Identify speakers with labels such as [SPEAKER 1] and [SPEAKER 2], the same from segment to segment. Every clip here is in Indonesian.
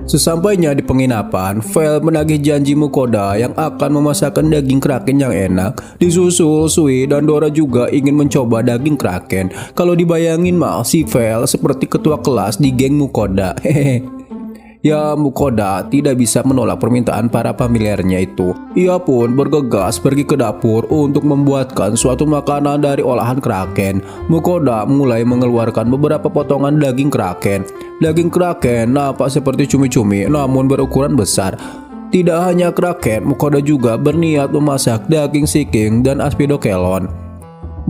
[SPEAKER 1] Sesampainya di penginapan, Vel menagih janji Mukoda yang akan memasakkan daging kraken yang enak. Disusul Sui dan Dora juga ingin mencoba daging kraken. Kalau dibayangin mah si Vel seperti ketua kelas di geng Mukoda. Hehehe. Ya, Mukoda tidak bisa menolak permintaan para familiarnya itu. Ia pun bergegas pergi ke dapur untuk membuatkan suatu makanan dari olahan kraken. Mukoda mulai mengeluarkan beberapa potongan daging kraken. Daging kraken nampak seperti cumi-cumi namun berukuran besar. Tidak hanya kraken, Mukoda juga berniat memasak daging siking dan aspidokelon.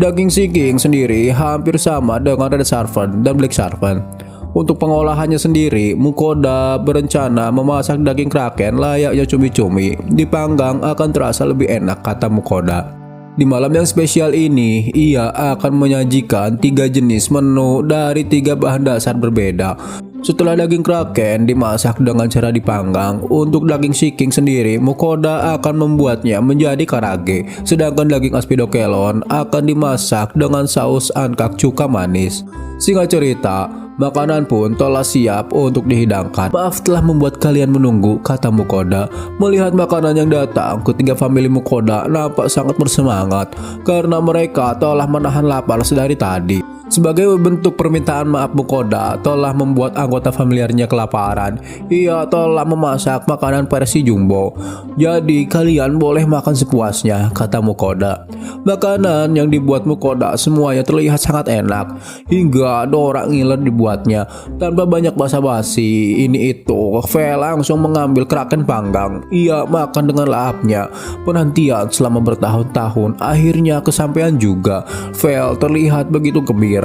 [SPEAKER 1] Daging siking sendiri hampir sama dengan red serpent dan black serpent. Untuk pengolahannya sendiri, Mukoda berencana memasak daging kraken layaknya cumi-cumi. Dipanggang akan terasa lebih enak, kata Mukoda. Di malam yang spesial ini, ia akan menyajikan 3 jenis menu dari 3 bahan dasar berbeda. Setelah daging kraken dimasak dengan cara dipanggang, untuk daging siking sendiri, Mukoda akan membuatnya menjadi karage. Sedangkan daging aspidokelon akan dimasak dengan saus angkak cuka manis. Singkat cerita, makanan pun telah siap untuk dihidangkan. Maaf telah membuat kalian menunggu, kata Mukoda. Melihat makanan yang datang, ketiga famili Mukoda nampak sangat bersemangat karena mereka telah menahan lapar sedari tadi. Sebagai bentuk permintaan maaf, Mukoda telah membuat anggota familiarnya kelaparan. Ia telah memasak makanan versi jumbo. Jadi kalian boleh makan sepuasnya, kata Mukoda. Makanan yang dibuat Mukoda semuanya terlihat sangat enak. Hingga Dora ngiler dibuatnya. Tanpa banyak basa-basi ini itu, Vel langsung mengambil kraken panggang. Ia makan dengan lahapnya. Penantian selama bertahun-tahun akhirnya kesampaian juga. Vel terlihat begitu gembira.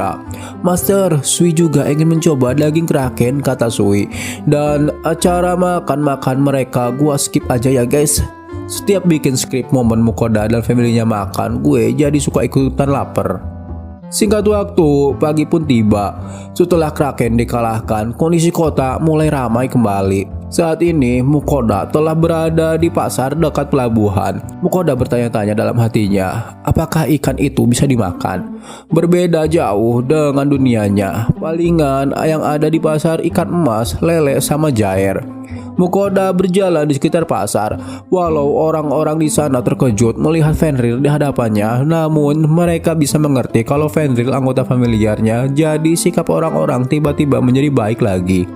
[SPEAKER 1] Master, Sui juga ingin mencoba daging kraken, kata Sui. Dan acara makan-makan mereka gua skip aja ya guys. Setiap bikin skrip momen Mukoda dan familinya makan, gue jadi suka ikutan lapar. Singkat waktu, pagi pun tiba. Setelah kraken dikalahkan, kondisi kota mulai ramai kembali. Saat ini, Mukoda telah berada di pasar dekat pelabuhan. Mukoda bertanya-tanya dalam hatinya, apakah ikan itu bisa dimakan? Berbeda jauh dengan dunianya. Palingan yang ada di pasar ikan emas, lele, sama jair. Mukoda berjalan di sekitar pasar. Walau orang-orang di sana terkejut melihat Fenrir di hadapannya, namun mereka bisa mengerti kalau Fenrir anggota familiarnya. Jadi sikap orang-orang tiba-tiba menjadi baik lagi.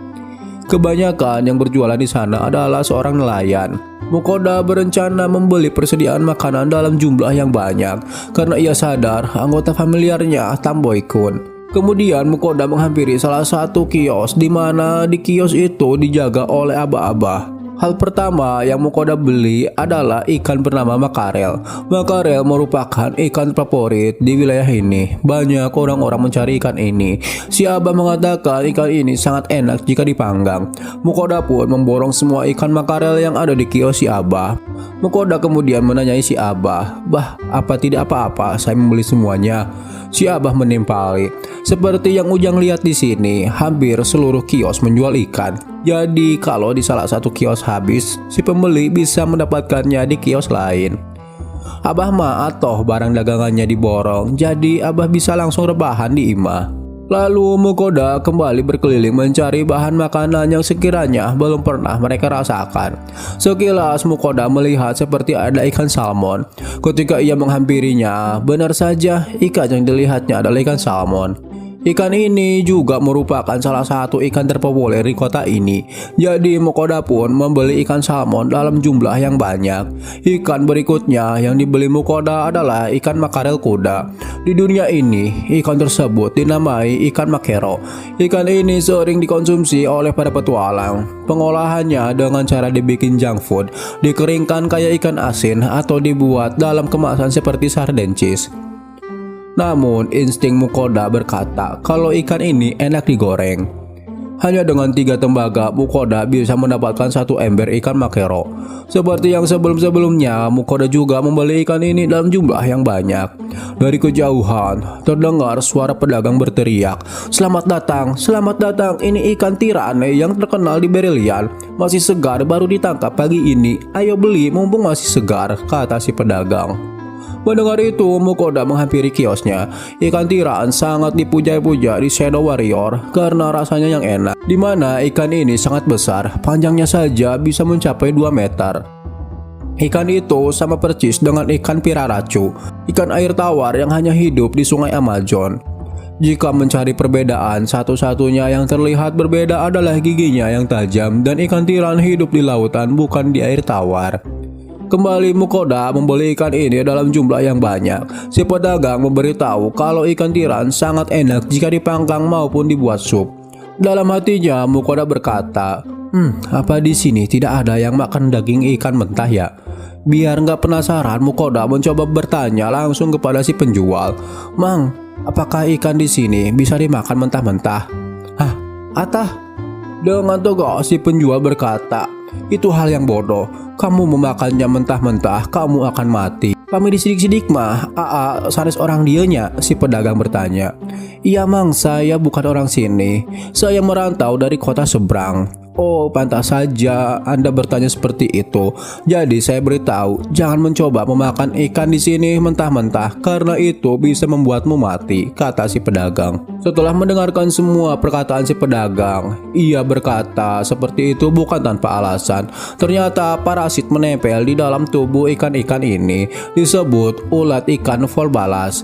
[SPEAKER 1] Kebanyakan yang berjualan di sana adalah seorang nelayan. Mukoda berencana membeli persediaan makanan dalam jumlah yang banyak karena ia sadar anggota familiarnya Tamboy-kun. Kemudian Mukoda menghampiri salah satu kios di mana di kios itu dijaga oleh aba-aba. Hal pertama yang Mukoda beli adalah ikan bernama makarel. Makarel merupakan ikan favorit di wilayah ini. Banyak orang-orang mencari ikan ini. Si abah mengatakan ikan ini sangat enak jika dipanggang. Mukoda pun memborong semua ikan makarel yang ada di kios si abah. Mukoda kemudian menanyai si abah, "Bah, apa tidak apa-apa saya membeli semuanya?" Si abah menimpali. Seperti yang Ujang lihat di sini, hampir seluruh kios menjual ikan. Jadi kalau di salah satu kios habis, si pembeli bisa mendapatkannya di kios lain. Abah mah atoh barang dagangannya diborong, jadi abah bisa langsung rebahan di imah. Lalu Mukoda kembali berkeliling mencari bahan makanan yang sekiranya belum pernah mereka rasakan. Sekilas Mukoda melihat seperti ada ikan salmon. Ketika ia menghampirinya, benar saja ikan yang dilihatnya adalah ikan salmon. Ikan ini juga merupakan salah satu ikan terpopuler di kota ini. Jadi Mukoda pun membeli ikan salmon dalam jumlah yang banyak. Ikan berikutnya yang dibeli Mukoda adalah ikan makarel kuda. Di dunia ini, ikan tersebut dinamai ikan makero. Ikan ini sering dikonsumsi oleh para petualang. Pengolahannya dengan cara dibikin junk food, dikeringkan kayak ikan asin atau dibuat dalam kemasan seperti sarden cheese. Namun insting Mukoda berkata kalau ikan ini enak digoreng. Hanya dengan 3 tembaga Mukoda bisa mendapatkan 1 ember ikan makero. Seperti yang sebelum-sebelumnya, Mukoda juga membeli ikan ini dalam jumlah yang banyak. Dari kejauhan terdengar suara pedagang berteriak, selamat datang, ini ikan tirane yang terkenal di Berelian. Masih segar, baru ditangkap pagi ini. Ayo beli mumpung masih segar," kata si pedagang. Mendengar itu, Mukoda menghampiri kiosnya. Ikan tiran sangat dipuja-puja di Shadow Warrior karena rasanya yang enak, dimana ikan ini sangat besar, panjangnya saja bisa mencapai 2 meter. Ikan itu sama persis dengan ikan piraracu, ikan air tawar yang hanya hidup di sungai Amazon. Jika mencari perbedaan, satu-satunya yang terlihat berbeda adalah giginya yang tajam dan ikan tiran hidup di lautan bukan di air tawar. Kembali Mukoda membeli ikan ini dalam jumlah yang banyak. Si pedagang memberitahu kalau ikan tiran sangat enak jika dipanggang maupun dibuat sup. Dalam hatinya Mukoda berkata, apa di sini tidak ada yang makan daging ikan mentah ya? Biar nggak penasaran, Mukoda mencoba bertanya langsung kepada si penjual. Mang, apakah ikan di sini bisa dimakan mentah-mentah? Hah, Atah? Dengan tegas si penjual berkata, itu hal yang bodoh. Kamu memakannya mentah-mentah, kamu akan mati. Kami disidik-sidik mah, sanes orang dianya, si pedagang bertanya. Iya mang, saya bukan orang sini. Saya merantau dari kota seberang. Oh, pantas saja Anda bertanya seperti itu. Jadi saya beritahu, jangan mencoba memakan ikan di sini mentah-mentah karena itu bisa membuatmu mati, kata si pedagang. Setelah mendengarkan semua perkataan si pedagang, ia berkata seperti itu bukan tanpa alasan. Ternyata parasit menempel di dalam tubuh ikan-ikan ini disebut ulat ikan volbalas.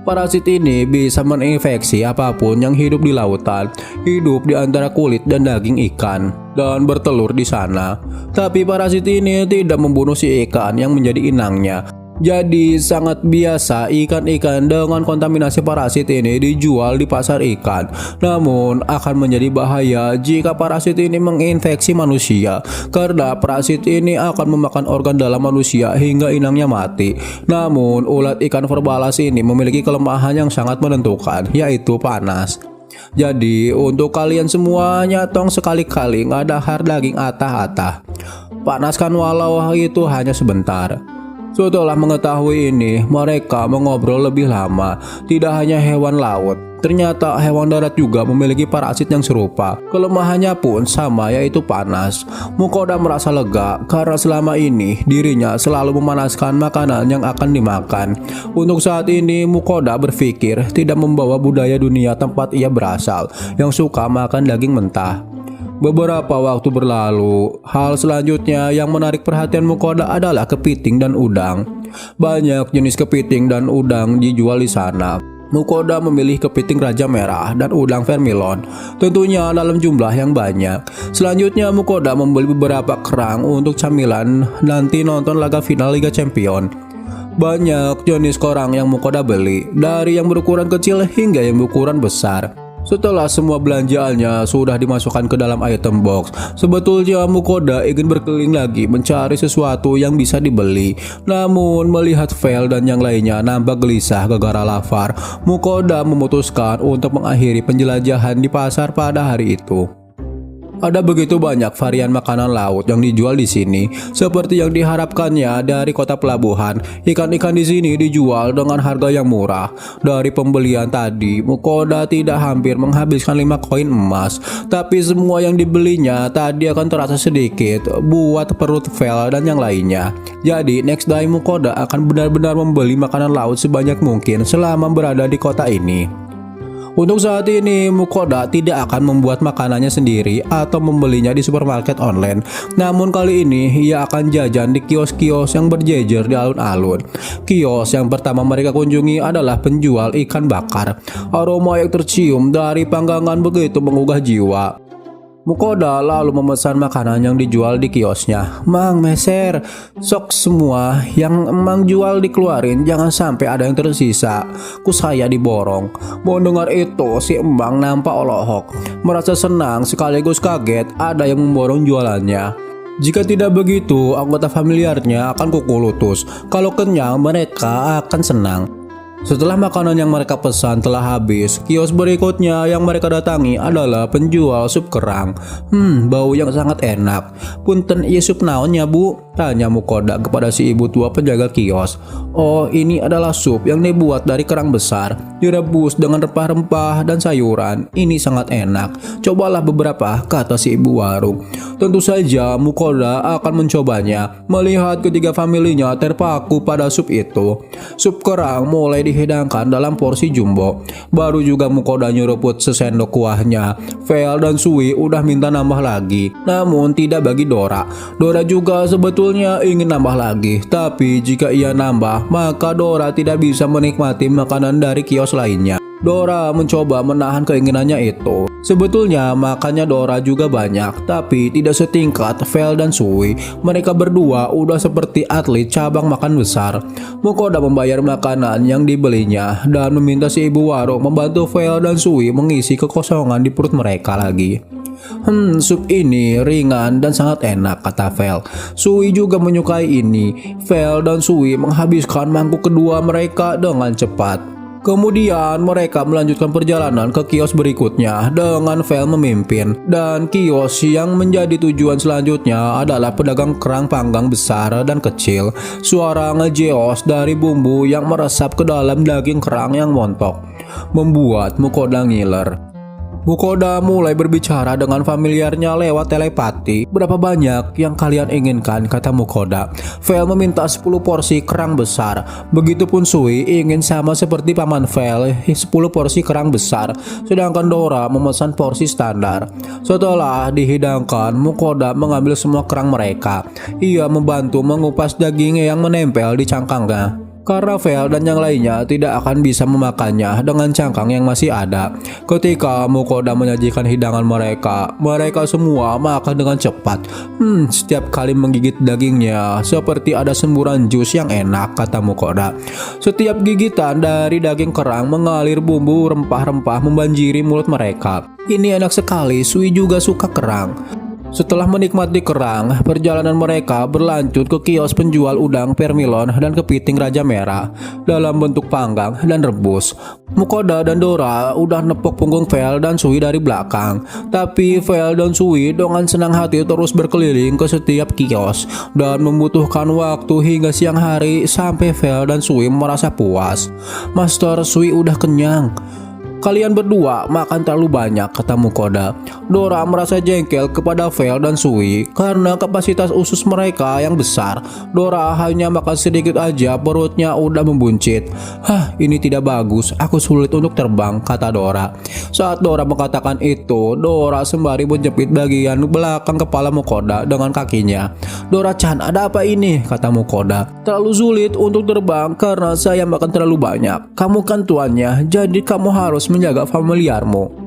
[SPEAKER 1] Parasit ini bisa menginfeksi apapun yang hidup di lautan, hidup di antara kulit dan daging ikan, dan bertelur di sana. Tapi parasit ini tidak membunuh si ikan yang menjadi inangnya. Jadi sangat biasa ikan-ikan dengan kontaminasi parasit ini dijual di pasar ikan. Namun akan menjadi bahaya jika parasit ini menginfeksi manusia, karena parasit ini akan memakan organ dalam manusia hingga inangnya mati. Namun ulat ikan volbalas ini memiliki kelemahan yang sangat menentukan, yaitu panas. Jadi untuk kalian semuanya tong sekali-kali ngadahar daging atah-atah. Panaskan walau itu hanya sebentar. Setelah mengetahui ini, mereka mengobrol lebih lama. Tidak hanya hewan laut, ternyata hewan darat juga memiliki parasit yang serupa. Kelemahannya pun sama, yaitu panas. Mukoda merasa lega karena selama ini dirinya selalu memanaskan makanan yang akan dimakan. Untuk saat ini Mukoda berpikir tidak membawa budaya dunia tempat ia berasal yang suka makan daging mentah. Beberapa waktu berlalu, hal selanjutnya yang menarik perhatian Mukoda adalah kepiting dan udang. Banyak jenis kepiting dan udang dijual di sana. Mukoda memilih kepiting raja merah dan udang vermilon, tentunya dalam jumlah yang banyak. Selanjutnya Mukoda membeli beberapa kerang untuk camilan nanti nonton laga final Liga Champion. Banyak jenis kerang yang Mukoda beli, dari yang berukuran kecil hingga yang berukuran besar. Setelah semua belanjaannya sudah dimasukkan ke dalam item box, sebetulnya Mukoda ingin berkeliling lagi mencari sesuatu yang bisa dibeli. Namun melihat Vel dan yang lainnya nampak gelisah gara-gara lapar, Mukoda memutuskan untuk mengakhiri penjelajahan di pasar pada hari itu. Ada begitu banyak varian makanan laut yang dijual di sini, seperti yang diharapkannya dari kota pelabuhan. Ikan-ikan di sini dijual dengan harga yang murah. Dari pembelian tadi, Mukoda tidak hampir menghabiskan 5 koin emas, tapi semua yang dibelinya tadi akan terasa sedikit buat perut Vel dan yang lainnya. Jadi next day Mukoda akan benar-benar membeli makanan laut sebanyak mungkin selama berada di kota ini. Untuk saat ini, Mukoda tidak akan membuat makanannya sendiri atau membelinya di supermarket online. Namun kali ini, ia akan jajan di kios-kios yang berjejer di alun-alun. Kios yang pertama mereka kunjungi adalah penjual ikan bakar. Aroma yang tercium dari panggangan begitu menggugah jiwa. Mukoda lalu memesan makanan yang dijual di kiosnya. Mang, meser, sok semua yang emang jual dikeluarin, jangan sampai ada yang tersisa. Saya diborong. Mendengar itu, si emang nampak olohok. Merasa senang sekaligus kaget ada yang memborong jualannya. Jika tidak begitu, anggota familiarnya akan kukulutus. Kalau kenyang, mereka akan senang. Setelah makanan yang mereka pesan telah habis, kios berikutnya yang mereka datangi adalah penjual sup kerang. Bau yang sangat enak. Punten ieu sup naonnya bu? Tanya Mukoda kepada si ibu tua penjaga kios. Oh, ini adalah sup yang dibuat dari kerang besar, direbus dengan rempah-rempah dan sayuran. Ini sangat enak. Cobalah beberapa, kata si ibu warung. Tentu saja Mukoda akan mencobanya, melihat ketiga familinya terpaku pada sup itu. Sup kerang mulai dihidangkan dalam porsi jumbo. Baru juga Mukoda nyeruput sesendok kuahnya. Vel dan Sui udah minta nambah lagi, namun tidak bagi Dora. Dora juga sebetulnya ingin nambah lagi, tapi jika ia nambah, maka Dora tidak bisa menikmati makanan dari kios lainnya. Dora mencoba menahan keinginannya itu. Sebetulnya makannya Dora juga banyak, tapi tidak setingkat Vel dan Sui. Mereka berdua udah seperti atlet cabang makan besar. Mukoda membayar makanan yang dibelinya dan meminta si ibu warung membantu Vel dan Sui mengisi kekosongan di perut mereka lagi. Sup ini ringan dan sangat enak, kata Vel. Sui juga menyukai ini. Vel dan Sui menghabiskan mangkuk kedua mereka dengan cepat. Kemudian mereka melanjutkan perjalanan ke kios berikutnya dengan Vel memimpin. Dan kios yang menjadi tujuan selanjutnya adalah pedagang kerang panggang besar dan kecil. Suara ngejeos dari bumbu yang meresap ke dalam daging kerang yang montok membuat Mukoda ngiler. Mukoda mulai berbicara dengan familiarnya lewat telepati. Berapa banyak yang kalian inginkan, kata Mukoda. Vel meminta 10 porsi kerang besar. Begitupun Sui ingin sama seperti paman Vel, 10 porsi kerang besar. Sedangkan Dora memesan porsi standar. Setelah dihidangkan, Mukoda mengambil semua kerang mereka. Ia membantu mengupas daging yang menempel di cangkangnya, karena Vel dan yang lainnya tidak akan bisa memakannya dengan cangkang yang masih ada. Ketika Mukoda menyajikan hidangan mereka, mereka semua makan dengan cepat. Setiap kali menggigit dagingnya seperti ada semburan jus yang enak, kata Mukoda. Setiap gigitan dari daging kerang mengalir bumbu rempah-rempah membanjiri mulut mereka. Ini enak sekali, Sui juga suka kerang. Setelah menikmati kerang, perjalanan mereka berlanjut ke kios penjual udang permilon dan kepiting raja merah dalam bentuk panggang dan rebus. Mukoda dan Dora udah nepok punggung Vel dan Sui dari belakang, tapi Vel dan Sui dengan senang hati terus berkeliling ke setiap kios dan membutuhkan waktu hingga siang hari sampai Vel dan Sui merasa puas. Master, Sui udah kenyang. Kalian berdua makan terlalu banyak, kata Mukoda. Dora merasa jengkel kepada Vel dan Sui karena kapasitas usus mereka yang besar. Dora hanya makan sedikit aja, perutnya udah membuncit. Ini tidak bagus, aku sulit untuk terbang, kata Dora. Saat Dora mengatakan itu, Dora sembari menjepit bagian belakang kepala Mukoda dengan kakinya. Dora-chan, ada apa ini, kata Mukoda. Terlalu sulit untuk terbang karena saya makan terlalu banyak. Kamu kan tuannya, jadi kamu harus menjaga familiarmu.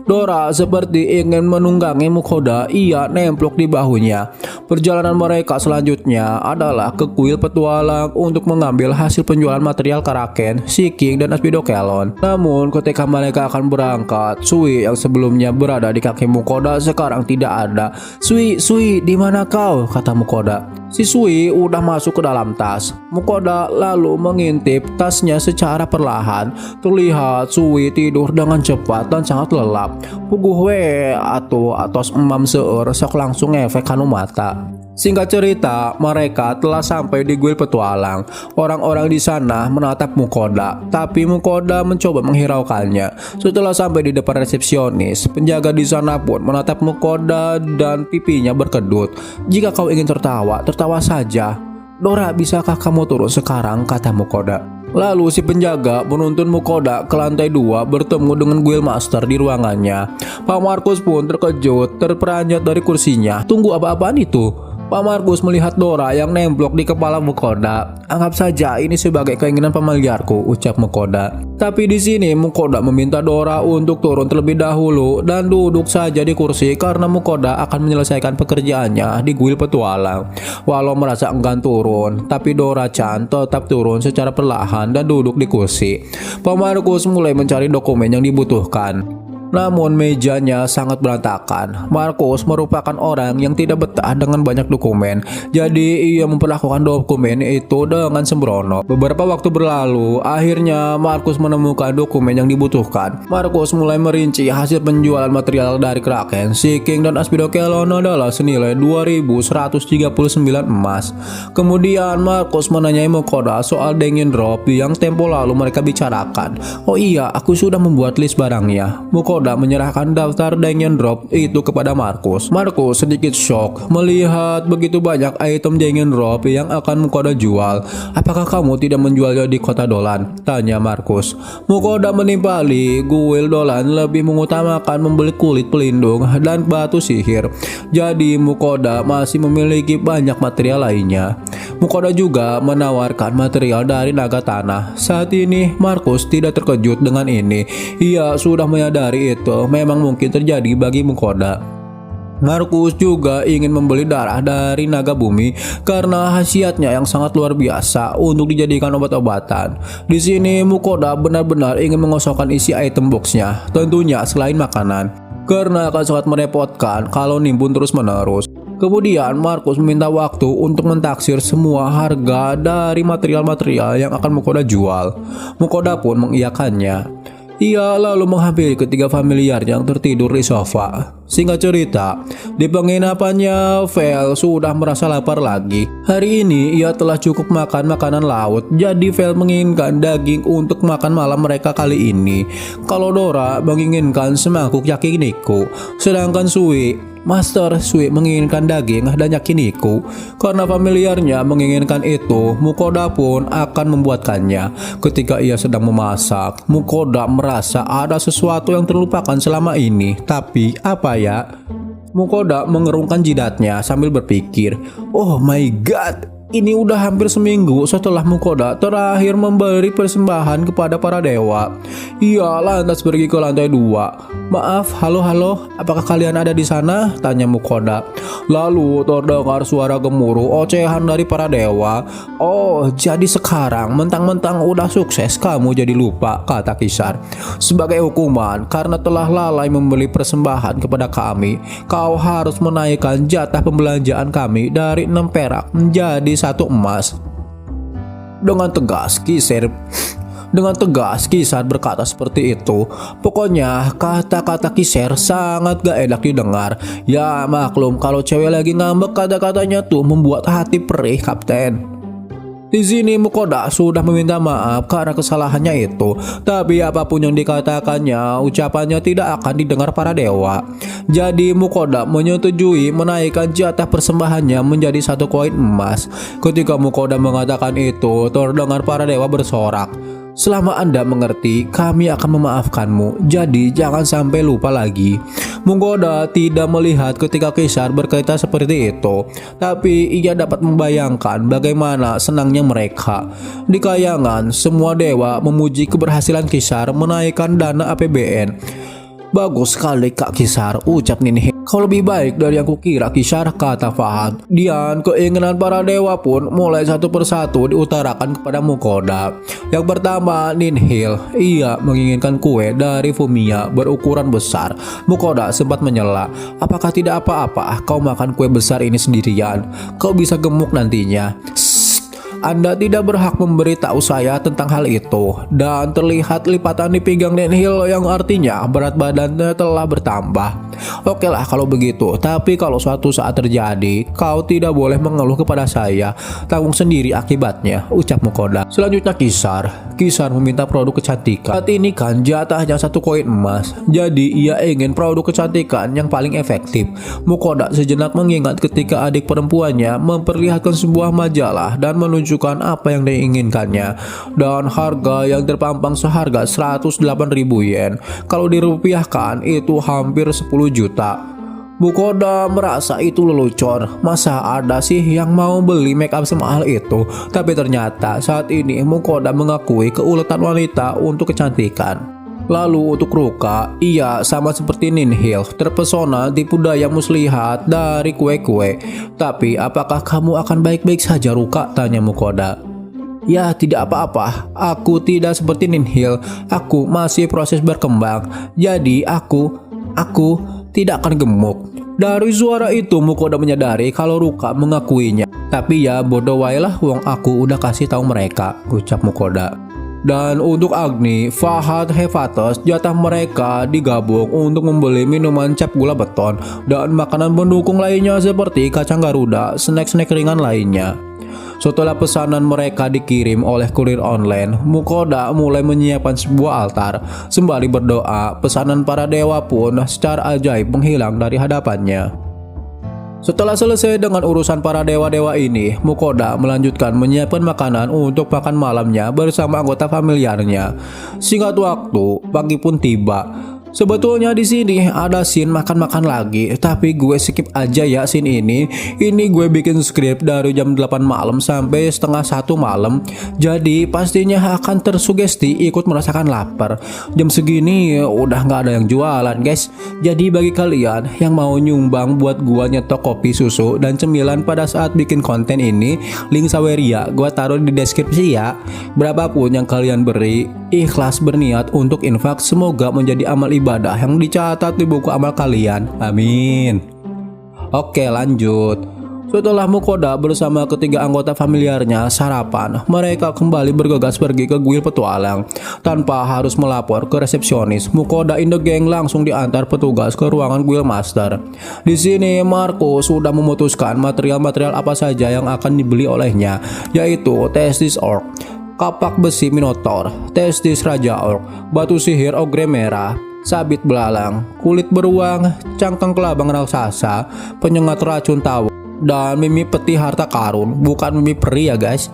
[SPEAKER 1] Dora seperti ingin menunggangi Mukoda, ia nemplok di bahunya. Perjalanan mereka selanjutnya adalah ke kuil petualang untuk mengambil hasil penjualan material Kraken, Seeking, dan Aspidokelon. Namun ketika mereka akan berangkat, Sui yang sebelumnya berada di kaki Mukoda sekarang tidak ada. Sui, di mana kau? Kata Mukoda. Si Sui udah masuk ke dalam tas. Mukoda lalu mengintip tasnya secara perlahan. Terlihat Sui tidur dengan cepat dan sangat lelap. Puguh we atos emam seur sok langsung ngefek kanu mata. Singkat cerita, mereka telah sampai di kuil petualang. Orang-orang di sana menatap Mukoda, tapi Mukoda mencoba menghiraukannya. Setelah sampai di depan resepsionis, penjaga di sana pun menatap Mukoda dan pipinya berkedut. Jika kau ingin tertawa, tertawa saja. Dora, bisakah kamu turun sekarang, kata Mukoda. Lalu si penjaga menuntun Mukoda ke lantai 2 bertemu dengan Guild Master di ruangannya. Pak Markus pun terkejut, terperanjat dari kursinya. Tunggu, apa-apaan itu? Pak Markus melihat Dora yang nemplok di kepala Mukoda. Anggap saja ini sebagai keinginan familiarku, ucap Mukoda. Tapi di sini Mukoda meminta Dora untuk turun terlebih dahulu dan duduk saja di kursi karena Mukoda akan menyelesaikan pekerjaannya di kuil petualang. Walau merasa enggan turun, tapi Dora-chan tetap turun secara perlahan dan duduk di kursi. Pak Markus mulai mencari dokumen yang dibutuhkan. Namun mejanya sangat berantakan. Markus merupakan orang yang tidak betah dengan banyak dokumen. Jadi ia memperlakukan dokumen itu dengan sembrono. Beberapa waktu berlalu, akhirnya Markus menemukan dokumen yang dibutuhkan. Markus mulai merinci hasil penjualan material dari Kraken, Sea King dan Aspidokelon adalah senilai 2.139 emas. Kemudian Markus menanyai Mukoda soal Dengin Drop yang tempo lalu mereka bicarakan. Oh iya, aku sudah membuat list barangnya. Mukoda menyerahkan daftar Dengin Drop itu kepada Markus. Markus sedikit shock melihat begitu banyak item Dengin Drop yang akan Mukoda jual. Apakah kamu tidak menjualnya di kota Dolan? Tanya Markus. Mukoda menimpali, guild Dolan lebih mengutamakan membeli kulit pelindung dan batu sihir. Jadi Mukoda masih memiliki banyak material lainnya. Mukoda juga menawarkan material dari naga tanah. Saat ini Markus tidak terkejut dengan ini. Ia sudah menyadari itu memang mungkin terjadi bagi Mukoda. Markus juga ingin membeli darah dari naga bumi karena khasiatnya yang sangat luar biasa untuk dijadikan obat-obatan. Di sini Mukoda benar-benar ingin mengosongkan isi item boxnya, tentunya selain makanan, karena akan sangat merepotkan kalau nimbun terus-menerus. Kemudian Markus meminta waktu untuk mentaksir semua harga dari material-material yang akan Mukoda jual. Mukoda pun mengiyakannya. Ia lalu menghampiri ketiga familiar yang tertidur di sofa. Singkat cerita, di penginapannya Vel sudah merasa lapar lagi. Hari ini ia telah cukup makan makanan laut, jadi Vel menginginkan daging untuk makan malam mereka kali ini. Kalau Dora menginginkan semangkuk yakiniku, sedangkan Master Sui menginginkan daging dan yakiniku. Karena familiarnya menginginkan itu, Mukoda pun akan membuatkannya. Ketika ia sedang memasak, Mukoda merasa ada sesuatu yang terlupakan selama ini. Tapi apa ya? Mukoda mengerungkan jidatnya sambil berpikir, oh my god, ini udah hampir seminggu setelah Mukoda terakhir memberi persembahan kepada para dewa. Ia lantas pergi ke lantai 2. Maaf, halo, apakah kalian ada di sana? Tanya Mukoda. Lalu terdengar suara gemuruh ocehan dari para dewa. Oh, jadi sekarang mentang-mentang udah sukses kamu jadi lupa, kata Kisar. Sebagai hukuman karena telah lalai membeli persembahan kepada kami, kau harus menaikkan jatah pembelanjaan kami dari 6 perak menjadi 1 emas. Dengan tegas Kisar berkata seperti itu. Pokoknya kata-kata Kisar sangat gak enak didengar. Ya maklum kalau cewek lagi ngambek, kata-katanya tuh membuat hati perih, Kapten. Di sini Mukoda sudah meminta maaf karena kesalahannya itu, tapi apapun yang dikatakannya, ucapannya tidak akan didengar para dewa. Jadi Mukoda menyetujui menaikkan jatah persembahannya menjadi 1 koin emas. Ketika Mukoda mengatakan itu, terdengar para dewa bersorak. Selama Anda mengerti, kami akan memaafkanmu. Jadi jangan sampai lupa lagi. Mukoda tidak melihat ketika Kisar berkata seperti itu, tapi ia dapat membayangkan bagaimana senangnya mereka. Di kayangan, semua dewa memuji keberhasilan Kisar menaikkan dana APBN. Bagus sekali Kak Kisar, ucap Ninhil. Kau lebih baik dari yang kukira, Kisar, kata Fahad. Dan keinginan para dewa pun mulai satu persatu diutarakan kepada Mukoda. Yang pertama, Ninhil. Ia menginginkan kue dari Fumiya berukuran besar. Mukoda sempat menyela. Apakah tidak apa-apa kau makan kue besar ini sendirian? Kau bisa gemuk nantinya. Anda tidak berhak memberitahu saya tentang hal itu. Dan terlihat lipatan di pinggang Ninhil yang artinya berat badannya telah bertambah. Oke lah kalau begitu, tapi kalau suatu saat terjadi, kau tidak boleh mengeluh kepada saya. Tanggung sendiri akibatnya, ucap Mukoda. Selanjutnya Kisar meminta produk kecantikan. Saat ini kan jatahnya 1 koin emas, jadi ia ingin produk kecantikan yang paling efektif. Mukoda sejenak mengingat ketika adik perempuannya memperlihatkan sebuah majalah dan menunjukkan apa yang diinginkannya, dan harga yang terpampang seharga 108.000 yen. Kalau dirupiahkan itu hampir 10 juta. Mukoda merasa itu lelucon. Masa ada sih yang mau beli make up semahal itu? Tapi ternyata saat ini Mukoda mengakui keuletan wanita untuk kecantikan. Lalu untuk Ruka, ia sama seperti Ninhil, terpesona tipu daya muslihat dari kue-kue. Tapi apakah kamu akan baik-baik saja, Ruka? Tanya Mukoda. Ya tidak apa-apa, aku tidak seperti Ninhil, aku masih proses berkembang, jadi aku tidak akan gemuk. Dari suara itu Mukoda menyadari kalau Ruka mengakuinya. Tapi ya bodoh wae lah, wong aku udah kasih tahu mereka, ucap Mukoda. Dan untuk Agni, Fahad, Hefatos, jatah mereka digabung untuk membeli minuman cap gula beton dan makanan pendukung lainnya seperti kacang garuda, snack-snack ringan lainnya. Setelah pesanan mereka dikirim oleh kurir online, Mukoda mulai menyiapkan sebuah altar. Sembari berdoa, pesanan para dewa pun secara ajaib menghilang dari hadapannya. Setelah selesai dengan urusan para dewa-dewa ini, Mukoda melanjutkan menyiapkan makanan untuk makan malamnya bersama anggota familiarnya. Singkat waktu, pagi pun tiba. Sebetulnya di sini ada scene makan-makan lagi, tapi gue skip aja ya scene ini. Ini gue bikin skrip dari jam 8 malam sampai setengah 1 malam. Jadi pastinya akan tersugesti ikut merasakan lapar. Jam segini udah nggak ada yang jualan, guys. Jadi bagi kalian yang mau nyumbang buat gue nyetok kopi, susu, dan cemilan pada saat bikin konten ini, link Saweria gue taruh di deskripsi ya. Berapapun yang kalian beri, ikhlas berniat untuk infak, semoga menjadi amal ibadah yang dicatat di buku amal kalian. Amin. Oke, lanjut. Setelah Mukoda bersama ketiga anggota familiarnya sarapan, mereka kembali bergegas pergi ke kuil petualang. Tanpa harus melapor ke resepsionis, Mukoda in the gang langsung diantar petugas ke ruangan kuil master. Di sini Marco sudah memutuskan material-material apa saja yang akan dibeli olehnya, yaitu testis orc, kapak besi minotaur, testis raja orc, batu sihir ogre merah, sabit belalang, kulit beruang, cangkang kelabang raksasa, penyengat racun tawa, dan mimi peti harta karun, bukan mimi peri ya guys.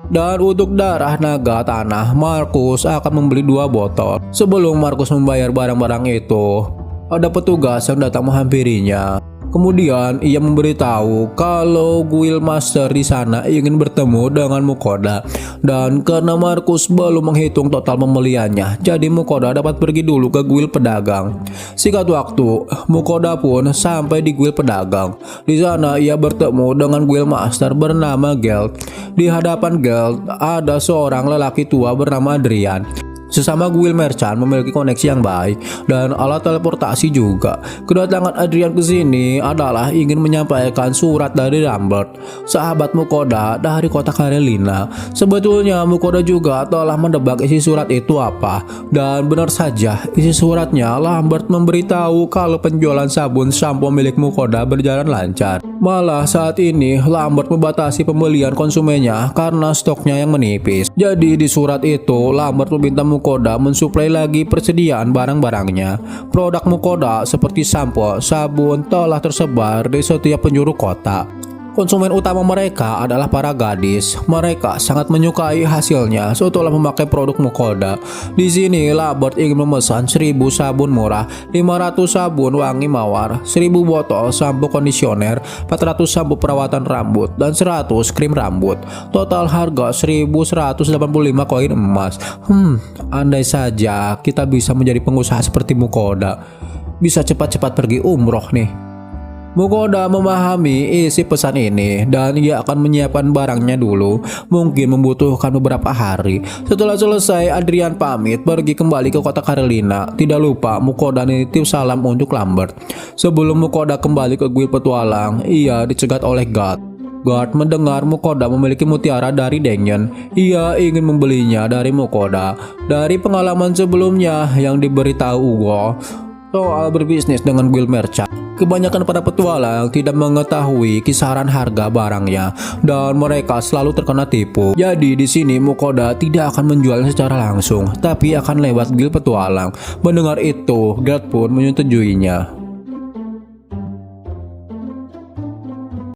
[SPEAKER 1] Dan untuk darah naga tanah, Markus akan membeli 2 botol. Sebelum Markus membayar barang-barang itu, ada petugas yang datang menghampirinya. Kemudian ia memberitahu kalau guild master di sana ingin bertemu dengan Mukoda, dan karena Markus belum menghitung total pembeliannya, jadi Mukoda dapat pergi dulu ke guild pedagang. Singkat waktu, Mukoda pun sampai di guild pedagang. Di sana ia bertemu dengan guild master bernama Geld. Di hadapan Geld ada seorang lelaki tua bernama Adrian. Sesama guild merchant memiliki koneksi yang baik dan alat teleportasi juga. Kedatangan Adrian ke sini adalah ingin menyampaikan surat dari Lambert, sahabat Mukoda dari kota Karelina. Sebetulnya Mukoda juga telah mendebak isi surat itu apa, dan benar saja isi suratnya Lambert memberitahu kalau penjualan sabun sampo milik Mukoda berjalan lancar. Malah saat ini Lambert membatasi pembelian konsumennya karena stoknya yang menipis. Jadi di surat itu Lambert meminta Mukoda mensuplai lagi persediaan barang-barangnya. Produk Mukoda seperti sampo, sabun telah tersebar di setiap penjuru kota. Konsumen utama mereka adalah para gadis. Mereka sangat menyukai hasilnya setelah memakai produk Mukoda. Di sini Lambert ingin memesan 1000 sabun murah, 500 sabun wangi mawar, 1000 botol sampo kondisioner, 400 sampo perawatan rambut, dan 100 krim rambut. Total harga 1185 koin emas. Andai saja kita bisa menjadi pengusaha seperti Mukoda, bisa cepat-cepat pergi umroh nih. Mukoda memahami isi pesan ini dan ia akan menyiapkan barangnya dulu, mungkin membutuhkan beberapa hari. Setelah selesai, Adrian pamit pergi kembali ke kota Karelina. Tidak lupa Mukoda nitip salam untuk Lambert. Sebelum Mukoda kembali ke guild petualang, ia dicegat oleh Guard. Guard mendengar Mukoda memiliki mutiara dari Dengen. Ia ingin membelinya dari Mukoda. Dari pengalaman sebelumnya yang diberitahu Ugo soal berbisnis dengan guild merchant, kebanyakan para petualang tidak mengetahui kisaran harga barangnya dan mereka selalu terkena tipu. Jadi di sini Mukoda tidak akan menjualnya secara langsung, tapi akan lewat guild petualang. Mendengar itu, Gerd pun menyetujuinya.